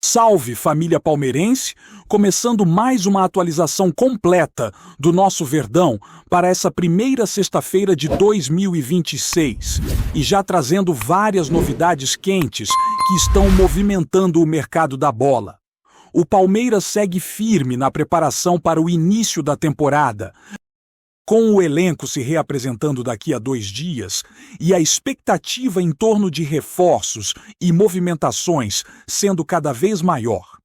Salve, família palmeirense! Começando mais uma atualização completa do nosso Verdão para essa primeira sexta-feira de 2026 e já trazendo várias novidades quentes que estão movimentando o mercado da bola. O Palmeiras segue firme na preparação para o início da temporada, com o elenco se reapresentando daqui a 2 dias e a expectativa em torno de reforços e movimentações sendo cada vez maior.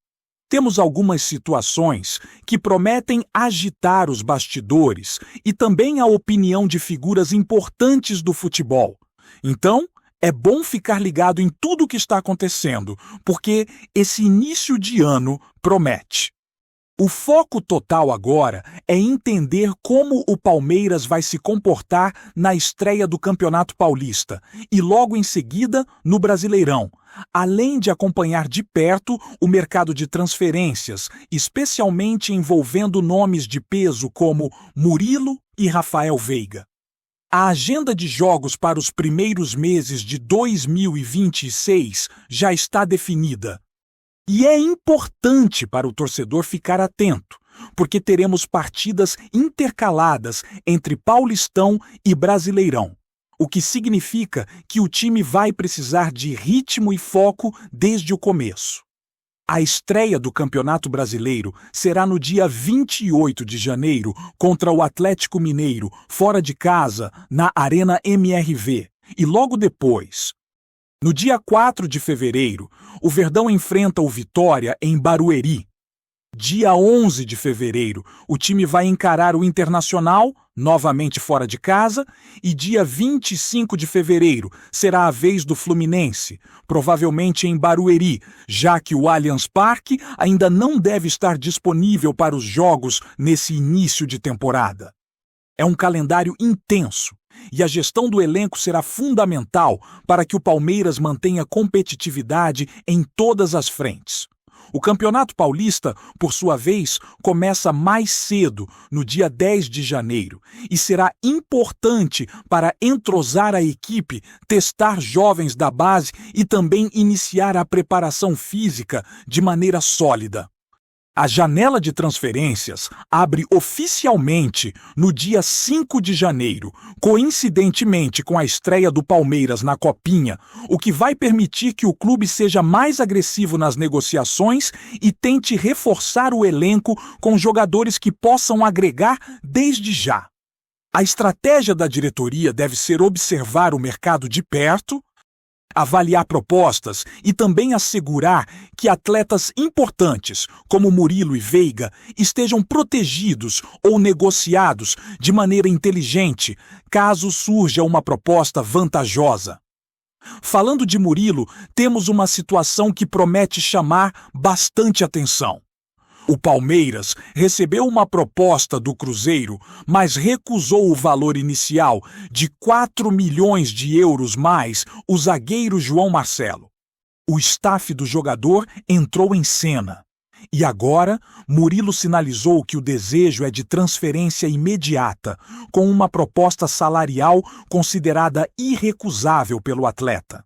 Temos algumas situações que prometem agitar os bastidores e também a opinião de figuras importantes do futebol. Então, é bom ficar ligado em tudo o que está acontecendo, porque esse início de ano promete. O foco total agora é entender como o Palmeiras vai se comportar na estreia do Campeonato Paulista e logo em seguida no Brasileirão, além de acompanhar de perto o mercado de transferências, especialmente envolvendo nomes de peso como Murilo e Rafael Veiga. A agenda de jogos para os primeiros meses de 2026 já está definida. E é importante para o torcedor ficar atento, porque teremos partidas intercaladas entre Paulistão e Brasileirão, o que significa que o time vai precisar de ritmo e foco desde o começo. A estreia do Campeonato Brasileiro será no dia 28 de janeiro contra o Atlético Mineiro, fora de casa, na Arena MRV, e logo depois, no dia 4 de fevereiro, o Verdão enfrenta o Vitória em Barueri. Dia 11 de fevereiro, o time vai encarar o Internacional, novamente fora de casa, e dia 25 de fevereiro será a vez do Fluminense, provavelmente em Barueri, já que o Allianz Parque ainda não deve estar disponível para os jogos nesse início de temporada. É um calendário intenso e a gestão do elenco será fundamental para que o Palmeiras mantenha competitividade em todas as frentes. O Campeonato Paulista, por sua vez, começa mais cedo, no dia 10 de janeiro, e será importante para entrosar a equipe, testar jovens da base e também iniciar a preparação física de maneira sólida. A janela de transferências abre oficialmente no dia 5 de janeiro, coincidentemente com a estreia do Palmeiras na Copinha, o que vai permitir que o clube seja mais agressivo nas negociações e tente reforçar o elenco com jogadores que possam agregar desde já. A estratégia da diretoria deve ser observar o mercado de perto, avaliar propostas e também assegurar que atletas importantes, como Murilo e Veiga, estejam protegidos ou negociados de maneira inteligente, caso surja uma proposta vantajosa. Falando de Murilo, temos uma situação que promete chamar bastante atenção. O Palmeiras recebeu uma proposta do Cruzeiro, mas recusou o valor inicial de 4 milhões de euros mais o zagueiro João Marcelo. O staff do jogador entrou em cena. E agora, Murilo sinalizou que o desejo é de transferência imediata, com uma proposta salarial considerada irrecusável pelo atleta.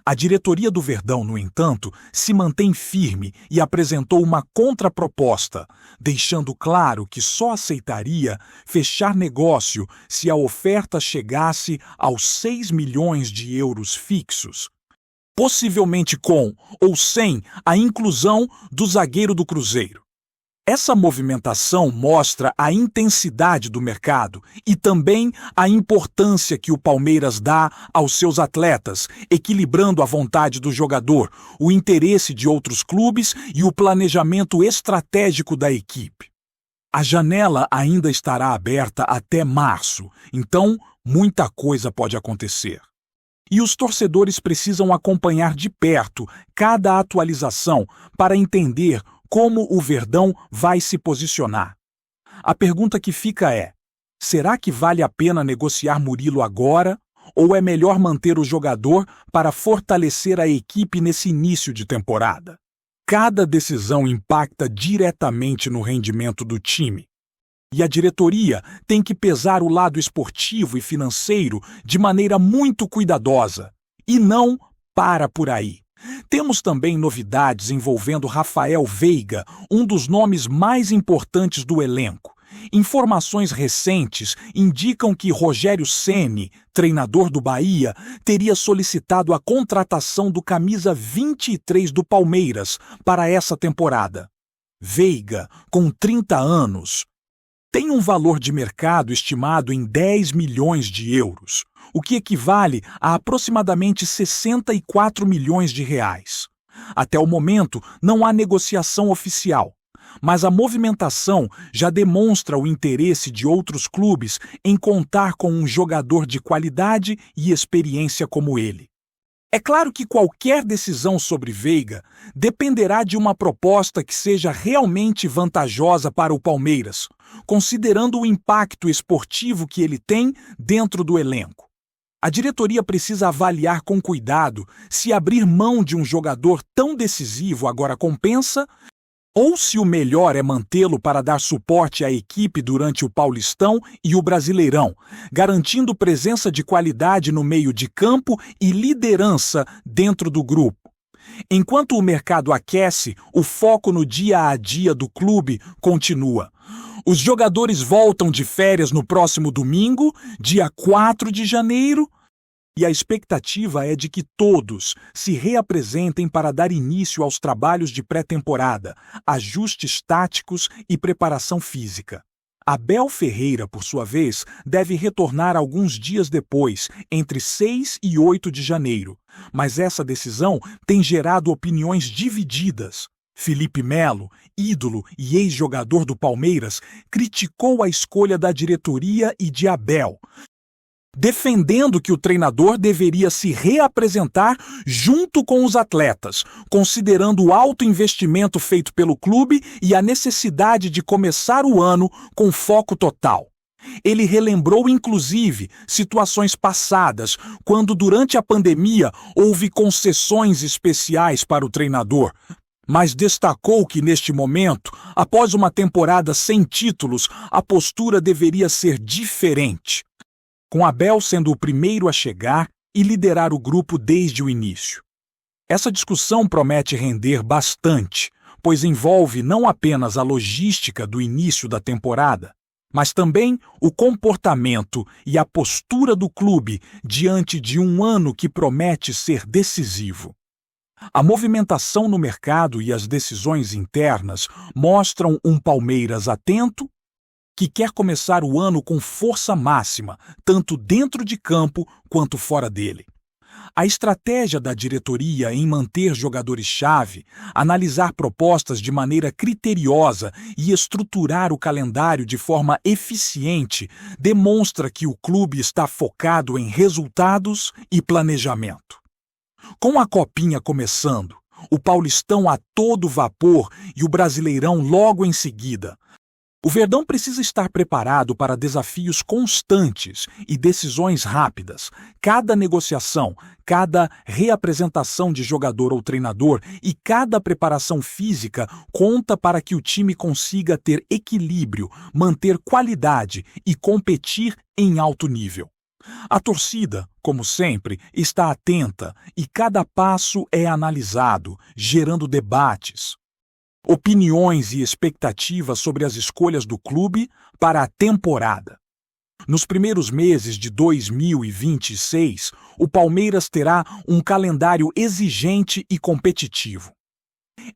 A diretoria do Verdão, no entanto, se mantém firme e apresentou uma contraproposta, deixando claro que só aceitaria fechar negócio se a oferta chegasse aos 6 milhões de euros fixos, possivelmente com ou sem a inclusão do zagueiro do Cruzeiro. Essa movimentação mostra a intensidade do mercado e também a importância que o Palmeiras dá aos seus atletas, equilibrando a vontade do jogador, o interesse de outros clubes e o planejamento estratégico da equipe. A janela ainda estará aberta até março, então muita coisa pode acontecer. E os torcedores precisam acompanhar de perto cada atualização para entender como o Verdão vai se posicionar. A pergunta que fica é: será que vale a pena negociar Murilo agora ou é melhor manter o jogador para fortalecer a equipe nesse início de temporada? Cada decisão impacta diretamente no rendimento do time. E a diretoria tem que pesar o lado esportivo e financeiro de maneira muito cuidadosa. E não para por aí. Temos também novidades envolvendo Rafael Veiga, um dos nomes mais importantes do elenco. Informações recentes indicam que Rogério Ceni, treinador do Bahia, teria solicitado a contratação do camisa 23 do Palmeiras para essa temporada. Veiga, com 30 anos, tem um valor de mercado estimado em 10 milhões de euros, o que equivale a aproximadamente 64 milhões de reais. Até o momento, não há negociação oficial, mas a movimentação já demonstra o interesse de outros clubes em contar com um jogador de qualidade e experiência como ele. É claro que qualquer decisão sobre Veiga dependerá de uma proposta que seja realmente vantajosa para o Palmeiras, considerando o impacto esportivo que ele tem dentro do elenco. A diretoria precisa avaliar com cuidado se abrir mão de um jogador tão decisivo agora compensa, ou se o melhor é mantê-lo para dar suporte à equipe durante o Paulistão e o Brasileirão, garantindo presença de qualidade no meio de campo e liderança dentro do grupo. Enquanto o mercado aquece, o foco no dia a dia do clube continua. Os jogadores voltam de férias no próximo domingo, dia 4 de janeiro, e a expectativa é de que todos se reapresentem para dar início aos trabalhos de pré-temporada, ajustes táticos e preparação física. Abel Ferreira, por sua vez, deve retornar alguns dias depois, entre 6 e 8 de janeiro. Mas essa decisão tem gerado opiniões divididas. Felipe Melo, ídolo e ex-jogador do Palmeiras, criticou a escolha da diretoria e de Abel, defendendo que o treinador deveria se reapresentar junto com os atletas, considerando o alto investimento feito pelo clube e a necessidade de começar o ano com foco total. Ele relembrou, inclusive, situações passadas, quando durante a pandemia houve concessões especiais para o treinador, mas destacou que neste momento, após uma temporada sem títulos, a postura deveria ser diferente, com Abel sendo o primeiro a chegar e liderar o grupo desde o início. Essa discussão promete render bastante, pois envolve não apenas a logística do início da temporada, mas também o comportamento e a postura do clube diante de um ano que promete ser decisivo. A movimentação no mercado e as decisões internas mostram um Palmeiras atento, que quer começar o ano com força máxima, tanto dentro de campo quanto fora dele. A estratégia da diretoria em manter jogadores-chave, analisar propostas de maneira criteriosa e estruturar o calendário de forma eficiente demonstra que o clube está focado em resultados e planejamento. Com a Copinha começando, o Paulistão a todo vapor e o Brasileirão logo em seguida, o Verdão precisa estar preparado para desafios constantes e decisões rápidas. Cada negociação, cada reapresentação de jogador ou treinador e cada preparação física conta para que o time consiga ter equilíbrio, manter qualidade e competir em alto nível. A torcida, como sempre, está atenta e cada passo é analisado, gerando debates, opiniões e expectativas sobre as escolhas do clube para a temporada. Nos primeiros meses de 2026, o Palmeiras terá um calendário exigente e competitivo.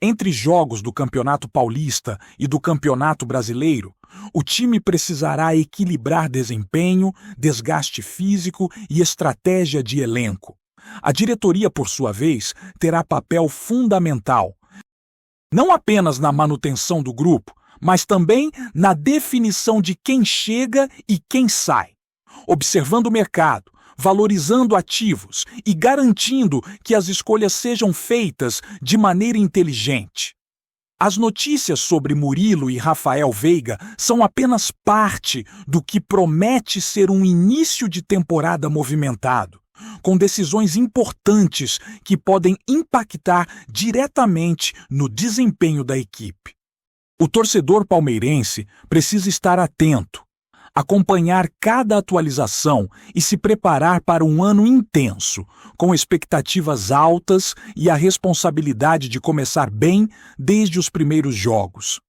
Entre jogos do Campeonato Paulista e do Campeonato Brasileiro, o time precisará equilibrar desempenho, desgaste físico e estratégia de elenco. A diretoria, por sua vez, terá papel fundamental, não apenas na manutenção do grupo, mas também na definição de quem chega e quem sai, observando o mercado, valorizando ativos e garantindo que as escolhas sejam feitas de maneira inteligente. As notícias sobre Murilo e Rafael Veiga são apenas parte do que promete ser um início de temporada movimentado, com decisões importantes que podem impactar diretamente no desempenho da equipe. O torcedor palmeirense precisa estar atento. acompanhar cada atualização e se preparar para um ano intenso, com expectativas altas e a responsabilidade de começar bem desde os primeiros jogos.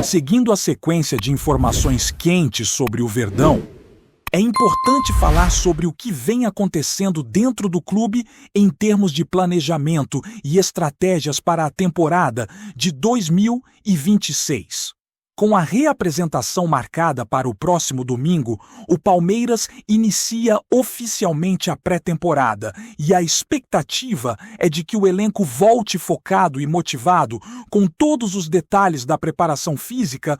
Seguindo a sequência de informações quentes sobre o Verdão, é importante falar sobre o que vem acontecendo dentro do clube em termos de planejamento e estratégias para a temporada de 2026. Com a reapresentação marcada para o próximo domingo, o Palmeiras inicia oficialmente a pré-temporada e a expectativa é de que o elenco volte focado e motivado com todos os detalhes da preparação física,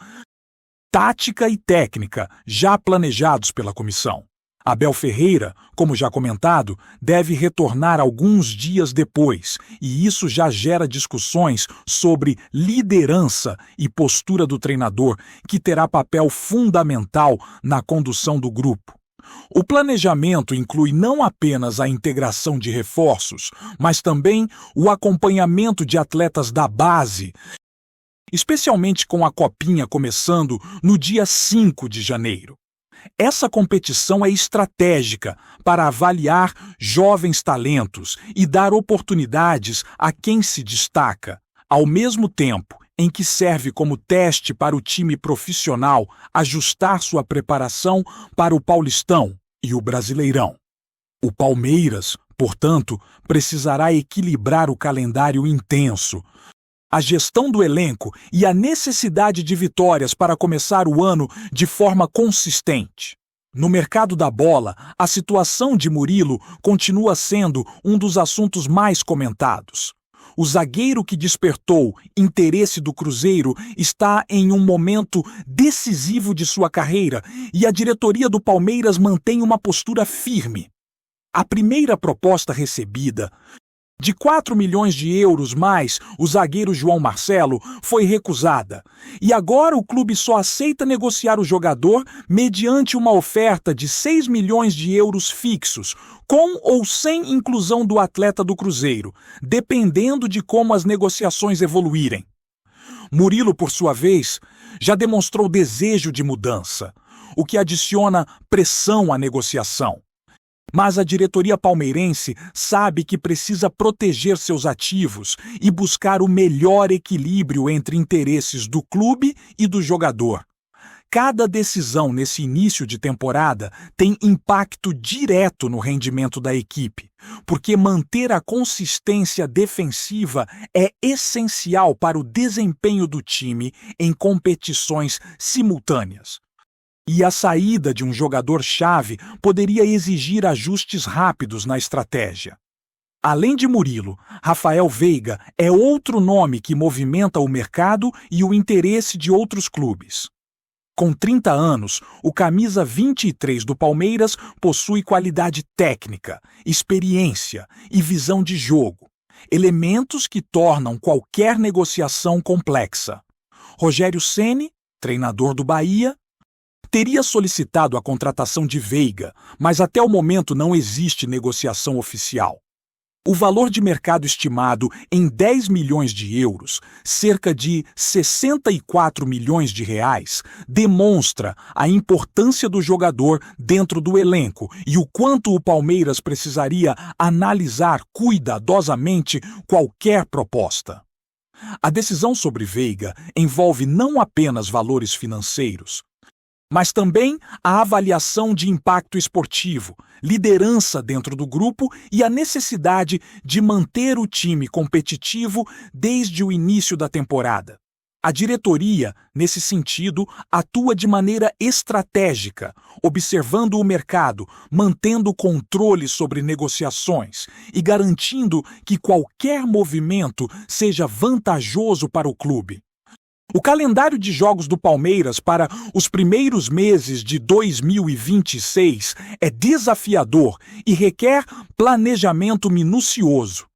tática e técnica já planejados pela comissão. Abel Ferreira, como já comentado, deve retornar alguns dias depois, e isso já gera discussões sobre liderança e postura do treinador, que terá papel fundamental na condução do grupo. O planejamento inclui não apenas a integração de reforços, mas também o acompanhamento de atletas da base, especialmente com a Copinha começando no dia 5 de janeiro. Essa competição é estratégica para avaliar jovens talentos e dar oportunidades a quem se destaca, ao mesmo tempo em que serve como teste para o time profissional ajustar sua preparação para o Paulistão e o Brasileirão. O Palmeiras, portanto, precisará equilibrar o calendário intenso, a gestão do elenco e a necessidade de vitórias para começar o ano de forma consistente. No mercado da bola, a situação de Murilo continua sendo um dos assuntos mais comentados. O zagueiro que despertou interesse do Cruzeiro está em um momento decisivo de sua carreira e a diretoria do Palmeiras mantém uma postura firme. A primeira proposta recebida, de 4 milhões de euros mais o zagueiro João Marcelo, foi recusada. E agora o clube só aceita negociar o jogador mediante uma oferta de 6 milhões de euros fixos, com ou sem inclusão do atleta do Cruzeiro, dependendo de como as negociações evoluírem. Murilo, por sua vez, já demonstrou desejo de mudança, o que adiciona pressão à negociação. Mas a diretoria palmeirense sabe que precisa proteger seus ativos e buscar o melhor equilíbrio entre interesses do clube e do jogador. Cada decisão nesse início de temporada tem impacto direto no rendimento da equipe, porque manter a consistência defensiva é essencial para o desempenho do time em competições simultâneas. E a saída de um jogador-chave poderia exigir ajustes rápidos na estratégia. Além de Murilo, Rafael Veiga é outro nome que movimenta o mercado e o interesse de outros clubes. Com 30 anos, o camisa 23 do Palmeiras possui qualidade técnica, experiência e visão de jogo, elementos que tornam qualquer negociação complexa. Rogério Ceni, treinador do Bahia, teria solicitado a contratação de Veiga, mas até o momento não existe negociação oficial. O valor de mercado estimado em 10 milhões de euros, cerca de 64 milhões de reais, demonstra a importância do jogador dentro do elenco e o quanto o Palmeiras precisaria analisar cuidadosamente qualquer proposta. A decisão sobre Veiga envolve não apenas valores financeiros, mas também a avaliação de impacto esportivo, liderança dentro do grupo e a necessidade de manter o time competitivo desde o início da temporada. A diretoria, nesse sentido, atua de maneira estratégica, observando o mercado, mantendo controle sobre negociações e garantindo que qualquer movimento seja vantajoso para o clube. O calendário de jogos do Palmeiras para os primeiros meses de 2026 é desafiador e requer planejamento minucioso.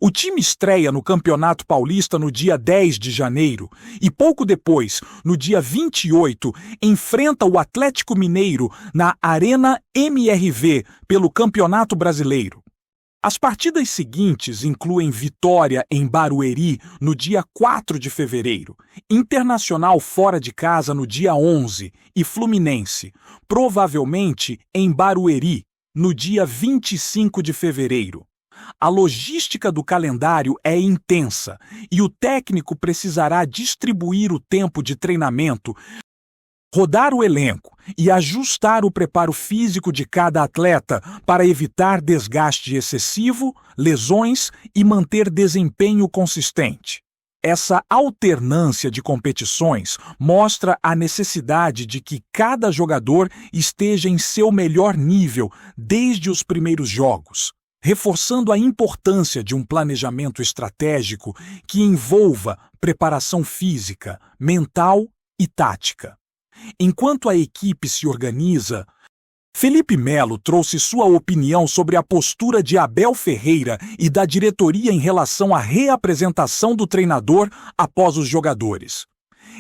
O time estreia no Campeonato Paulista no dia 10 de janeiro e pouco depois, no dia 28, enfrenta o Atlético Mineiro na Arena MRV pelo Campeonato Brasileiro. As partidas seguintes incluem Vitória em Barueri no dia 4 de fevereiro, Internacional fora de casa no dia 11 e Fluminense, provavelmente em Barueri, no dia 25 de fevereiro. A logística do calendário é intensa e o técnico precisará distribuir o tempo de treinamento, rodar o elenco e ajustar o preparo físico de cada atleta para evitar desgaste excessivo, lesões e manter desempenho consistente. Essa alternância de competições mostra a necessidade de que cada jogador esteja em seu melhor nível desde os primeiros jogos, reforçando a importância de um planejamento estratégico que envolva preparação física, mental e tática. Enquanto a equipe se organiza, Felipe Melo trouxe sua opinião sobre a postura de Abel Ferreira e da diretoria em relação à reapresentação do treinador após os jogadores.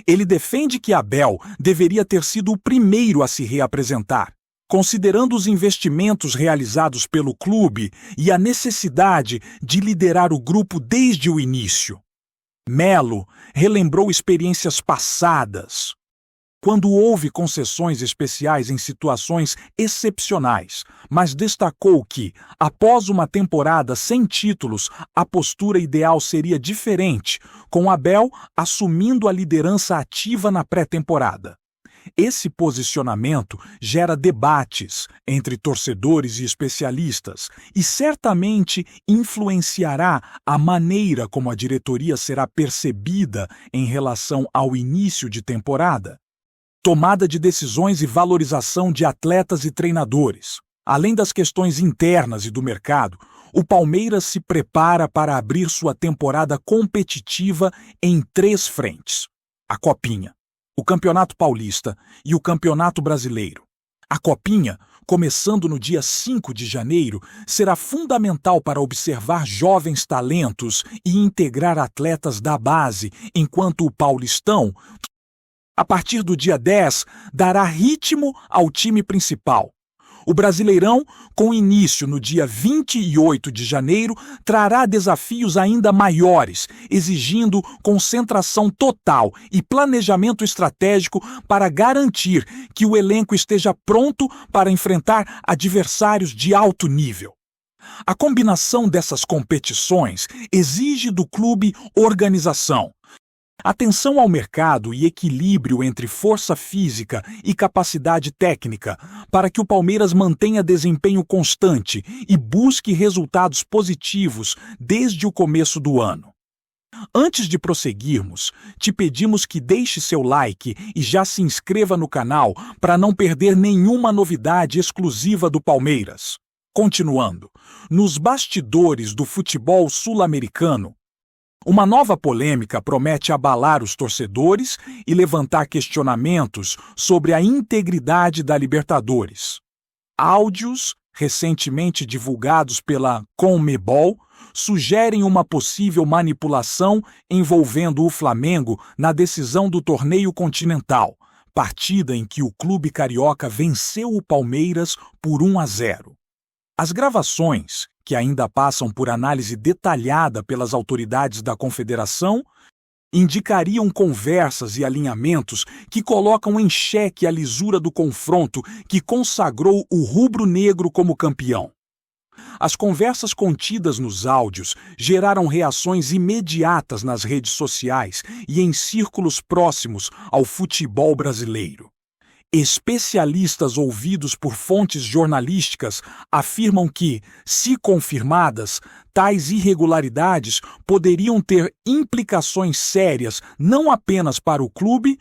Ele defende que Abel deveria ter sido o primeiro a se reapresentar, considerando os investimentos realizados pelo clube e a necessidade de liderar o grupo desde o início. Melo relembrou experiências passadas, quando houve concessões especiais em situações excepcionais, mas destacou que, após uma temporada sem títulos, a postura ideal seria diferente, com Abel assumindo a liderança ativa na pré-temporada. Esse posicionamento gera debates entre torcedores e especialistas e certamente influenciará a maneira como a diretoria será percebida em relação ao início de temporada. Tomada de decisões e valorização de atletas e treinadores. Além das questões internas e do mercado, o Palmeiras se prepara para abrir sua temporada competitiva em 3 frentes: a Copinha, o Campeonato Paulista e o Campeonato Brasileiro. A Copinha, começando no dia 5 de janeiro, será fundamental para observar jovens talentos e integrar atletas da base, enquanto o Paulistão, a partir do dia 10, dará ritmo ao time principal. O Brasileirão, com início no dia 28 de janeiro, trará desafios ainda maiores, exigindo concentração total e planejamento estratégico para garantir que o elenco esteja pronto para enfrentar adversários de alto nível. A combinação dessas competições exige do clube organização, atenção ao mercado e equilíbrio entre força física e capacidade técnica para que o Palmeiras mantenha desempenho constante e busque resultados positivos desde o começo do ano. Antes de prosseguirmos, te pedimos que deixe seu like e já se inscreva no canal para não perder nenhuma novidade exclusiva do Palmeiras. Continuando, nos bastidores do futebol sul-americano, uma nova polêmica promete abalar os torcedores e levantar questionamentos sobre a integridade da Libertadores. Áudios, recentemente divulgados pela Conmebol, sugerem uma possível manipulação envolvendo o Flamengo na decisão do torneio continental, partida em que o clube carioca venceu o Palmeiras por 1-0. As gravações, que ainda passam por análise detalhada pelas autoridades da Confederação, indicariam conversas e alinhamentos que colocam em xeque a lisura do confronto que consagrou o rubro-negro como campeão. As conversas contidas nos áudios geraram reações imediatas nas redes sociais e em círculos próximos ao futebol brasileiro. Especialistas ouvidos por fontes jornalísticas afirmam que, se confirmadas, tais irregularidades poderiam ter implicações sérias não apenas para o clube,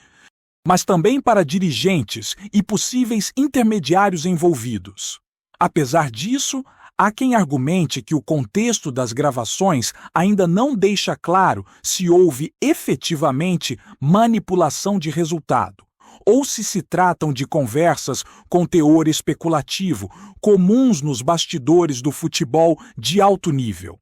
mas também para dirigentes e possíveis intermediários envolvidos. Apesar disso, há quem argumente que o contexto das gravações ainda não deixa claro se houve efetivamente manipulação de resultado, ou se tratam de conversas com teor especulativo, comuns nos bastidores do futebol de alto nível.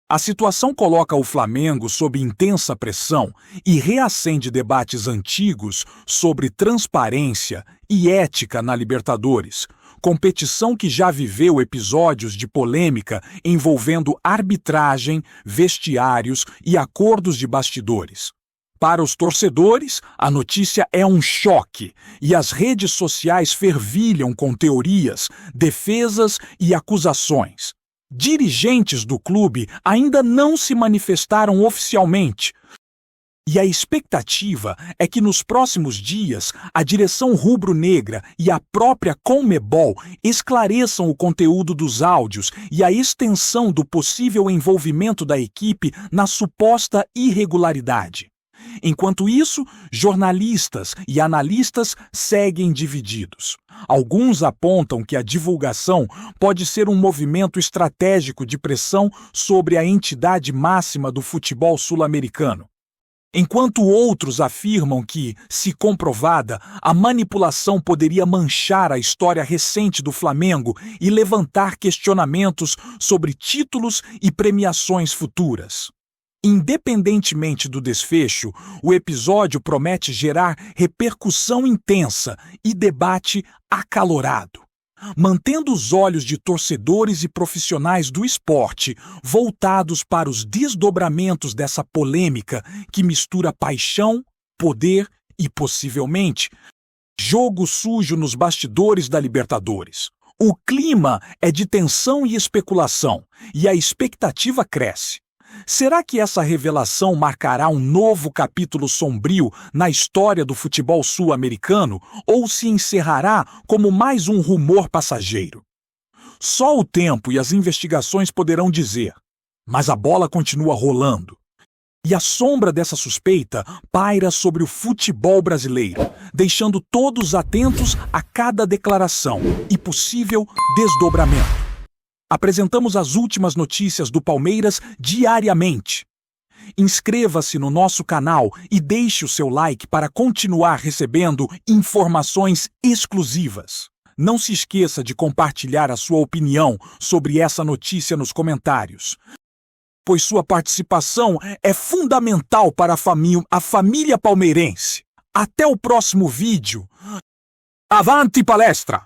A situação coloca o Flamengo sob intensa pressão e reacende debates antigos sobre transparência e ética na Libertadores, competição que já viveu episódios de polêmica envolvendo arbitragem, vestiários e acordos de bastidores. Para os torcedores, a notícia é um choque e as redes sociais fervilham com teorias, defesas e acusações. Dirigentes do clube ainda não se manifestaram oficialmente. E a expectativa é que nos próximos dias a direção rubro-negra e a própria Conmebol esclareçam o conteúdo dos áudios e a extensão do possível envolvimento da equipe na suposta irregularidade. Enquanto isso, jornalistas e analistas seguem divididos. Alguns apontam que a divulgação pode ser um movimento estratégico de pressão sobre a entidade máxima do futebol sul-americano, enquanto outros afirmam que, se comprovada, a manipulação poderia manchar a história recente do Flamengo e levantar questionamentos sobre títulos e premiações futuras. Independentemente do desfecho, o episódio promete gerar repercussão intensa e debate acalorado, mantendo os olhos de torcedores e profissionais do esporte voltados para os desdobramentos dessa polêmica que mistura paixão, poder e, possivelmente, jogo sujo nos bastidores da Libertadores. O clima é de tensão e especulação, e a expectativa cresce. Será que essa revelação marcará um novo capítulo sombrio na história do futebol sul-americano ou se encerrará como mais um rumor passageiro? Só o tempo e as investigações poderão dizer, mas a bola continua rolando. E a sombra dessa suspeita paira sobre o futebol brasileiro, deixando todos atentos a cada declaração e possível desdobramento. Apresentamos as últimas notícias do Palmeiras diariamente. Inscreva-se no nosso canal e deixe o seu like para continuar recebendo informações exclusivas. Não se esqueça de compartilhar a sua opinião sobre essa notícia nos comentários, pois sua participação é fundamental para a família palmeirense. Até o próximo vídeo. Avante palestra!